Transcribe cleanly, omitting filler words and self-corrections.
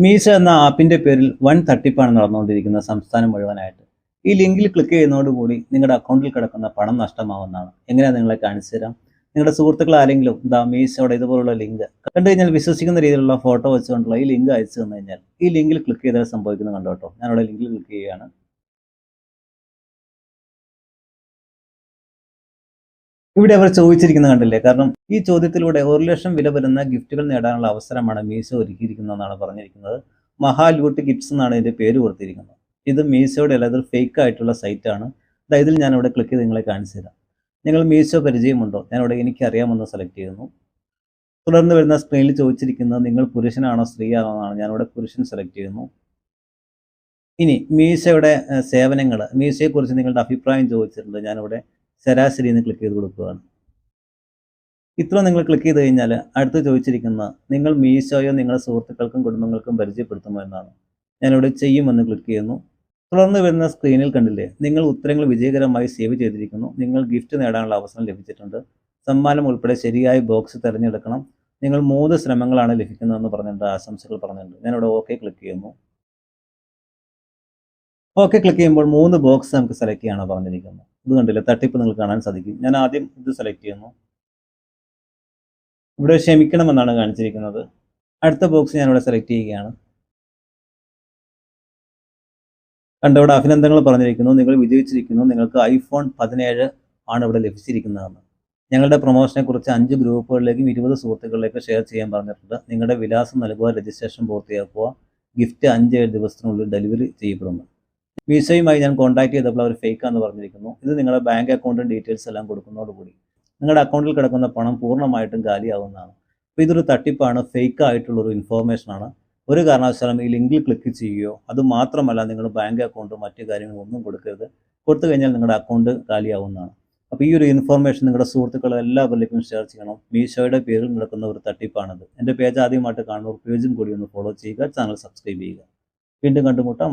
മീശ എന്ന ആപ്പിന്റെ പേരിൽ വൻ തട്ടിപ്പാണ് നടന്നുകൊണ്ടിരിക്കുന്നത് സംസ്ഥാനം മുഴുവനായിട്ട്. ഈ ലിങ്കിൽ ക്ലിക്ക് ചെയ്യുന്നതോടുകൂടി നിങ്ങളുടെ അക്കൗണ്ടിൽ കിടക്കുന്ന പണം നഷ്ടമാവുന്നതാണ്. എങ്ങനെയാണ് നിങ്ങളെ കാണിച്ചു തരാം. നിങ്ങളുടെ സുഹൃത്തുക്കൾ ആരെങ്കിലും മീശോയുടെ ഇതുപോലുള്ള ലിങ്ക് കണ്ടു കഴിഞ്ഞാൽ വിശ്വസിക്കുന്ന രീതിയിലുള്ള ഫോട്ടോ വെച്ചുകൊണ്ടുള്ള ഈ ലിങ്ക് അയച്ചു തന്നു കഴിഞ്ഞാൽ ഈ ലിങ്കിൽ ക്ലിക്ക് ചെയ്താൽ സംഭവിക്കുന്നത് കണ്ടോട്ടോ. ഞാനിവിടെ ലിങ്കിൽ ക്ലിക്ക് ചെയ്യുകയാണ്. ഇവിടെ അവർ ചോദിച്ചിരിക്കുന്നത് കണ്ടില്ലേ? കാരണം ഈ ചോദ്യത്തിലൂടെ 1,00,000 വില വരുന്ന ഗിഫ്റ്റുകൾ നേടാനുള്ള അവസരമാണ് മീശോ ഒരുക്കിയിരിക്കുന്നതെന്നാണ് പറഞ്ഞിരിക്കുന്നത്. മഹാലൂട്ട് ഗിഫ്റ്റ്സ് എന്നാണ് ഇതിന്റെ പേര് കൊടുത്തിരിക്കുന്നത്. ഇത് മീശോയുടെ അല്ല, ഇതൊരു ഫേക്ക് ആയിട്ടുള്ള സൈറ്റാണ്. ഇതിൽ ഞാനിവിടെ ക്ലിക്ക് ചെയ്ത് നിങ്ങളെ കാണിച്ചു തരാം. നിങ്ങൾ മീശോ പരിചയമുണ്ടോ? ഞാനിവിടെ എനിക്കറിയാമെന്ന് സെലക്ട് ചെയ്യുന്നു. തുടർന്ന് വരുന്ന സ്ക്രീനിൽ ചോദിച്ചിരിക്കുന്നത് നിങ്ങൾ പുരുഷനാണോ സ്ത്രീയാണോ എന്നാണ്. ഞാനിവിടെ പുരുഷൻ സെലക്ട് ചെയ്യുന്നു. ഇനി മീശോയുടെ സേവനങ്ങൾ, മീശോയെക്കുറിച്ച് നിങ്ങളുടെ അഭിപ്രായം ചോദിച്ചിട്ടുണ്ട്. ഞാനിവിടെ ശരാശരി എന്ന് ക്ലിക്ക് ചെയ്ത് കൊടുക്കുകയാണ്. ഇത്ര നിങ്ങൾ ക്ലിക്ക് ചെയ്ത് കഴിഞ്ഞാൽ അടുത്ത് ചോദിച്ചിരിക്കുന്ന നിങ്ങൾ മീശോയോ നിങ്ങളുടെ സുഹൃത്തുക്കൾക്കും കുടുംബങ്ങൾക്കും പരിചയപ്പെടുത്തുമോ എന്നാണ്. ഞാനിവിടെ ചെയ്യുമെന്ന് ക്ലിക്ക് ചെയ്യുന്നു. തുടർന്ന് വരുന്ന സ്ക്രീനിൽ കണ്ടില്ലേ, നിങ്ങൾ ഉത്തരങ്ങൾ വിജയകരമായി സേവ് ചെയ്തിരിക്കുന്നു. നിങ്ങൾ ഗിഫ്റ്റ് നേടാനുള്ള അവസരം ലഭിച്ചിട്ടുണ്ട്. സമ്മാനം ഉൾപ്പെടെ ശരിയായ ബോക്സ് തിരഞ്ഞെടുക്കണം. നിങ്ങൾ 3 ശ്രമങ്ങളാണ് ലഭിക്കുന്നതെന്ന് പറഞ്ഞിട്ടുണ്ട്. ആശംസകൾ പറഞ്ഞിട്ടുണ്ട്. ഞാനിവിടെ ഓക്കെ ക്ലിക്ക് ചെയ്യുന്നു. ഓക്കെ ക്ലിക്ക് ചെയ്യുമ്പോൾ 3 ബോക്സ് നമുക്ക് സെലക്ട് ചെയ്യാനാണ് പറഞ്ഞിരിക്കുന്നത്. ഇത് കണ്ടില്ലേ, തട്ടിപ്പ് നിങ്ങൾക്ക് കാണാൻ സാധിക്കും. ഞാൻ ആദ്യം ഇത് സെലക്ട് ചെയ്യുന്നു. ഇവിടെ ക്ഷമിക്കണമെന്നാണ് കാണിച്ചിരിക്കുന്നത്. അടുത്ത ബോക്സ് ഞാനിവിടെ സെലക്ട് ചെയ്യുകയാണ്. ഇവിടെ അഭിനന്ദനങ്ങൾ പറഞ്ഞിരിക്കുന്നു. നിങ്ങൾ വിജയിച്ചിരിക്കുന്നു. നിങ്ങൾക്ക് iPhone 17 ആണ് ഇവിടെ ലഭിച്ചിരിക്കുന്നതെന്ന്. ഞങ്ങളുടെ പ്രൊമോഷനെ കുറിച്ച് 5 ഗ്രൂപ്പുകളിലേക്കും 20 സുഹൃത്തുക്കളിലേക്കും ഷെയർ ചെയ്യാൻ പറഞ്ഞിട്ടുണ്ട്. നിങ്ങളുടെ വിലാസം നൽകുക, രജിസ്ട്രേഷൻ പൂർത്തിയാക്കുക. ഗിഫ്റ്റ് 5-7 ദിവസത്തിനുള്ളിൽ ഡെലിവറി ചെയ്യപ്പെടുന്നു. മീശോയുമായി ഞാൻ കോൺടാക്ട് ചെയ്തപ്പോൾ അവർ ഫേക്കാന്ന് പറഞ്ഞിരിക്കുന്നു. ഇത് നിങ്ങളുടെ ബാങ്ക് അക്കൗണ്ട് ഡീറ്റെയിൽസ് എല്ലാം കൊടുക്കുന്നതോടുകൂടി നിങ്ങളുടെ അക്കൗണ്ടിൽ കിടക്കുന്ന പണം പൂർണ്ണമായിട്ടും കാലിയാവുന്നതാണ്. അപ്പോൾ ഇതൊരു തട്ടിപ്പാണ്, ഫേക്ക് ആയിട്ടുള്ളൊരു ഇൻഫോർമേഷനാണ്. ഒരു കാരണവശാലും ഈ ലിങ്കിൽ ക്ലിക്ക് ചെയ്യുകയോ, അത് മാത്രമല്ല നിങ്ങൾ ബാങ്ക് അക്കൗണ്ടും മറ്റു കാര്യങ്ങളും ഒന്നും കൊടുക്കരുത്. കൊടുത്തു കഴിഞ്ഞാൽ നിങ്ങളുടെ അക്കൗണ്ട് കാലിയാവുന്നതാണ്. അപ്പോൾ ഈ ഒരു ഇൻഫോർമേഷൻ നിങ്ങളുടെ സുഹൃത്തുക്കൾ എല്ലാവരിലേക്കും ഷെയർ ചെയ്യണം. മീശോയുടെ പേരിൽ നടക്കുന്ന ഒരു തട്ടിപ്പാണിത്. എൻ്റെ പേജ് ആദ്യമായിട്ട് കാണുന്നവർ പേജും കൂടി ഒന്ന് ഫോളോ ചെയ്യുക, ചാനൽ സബ്സ്ക്രൈബ് ചെയ്യുക. വീണ്ടും കണ്ടുമുട്ടാം.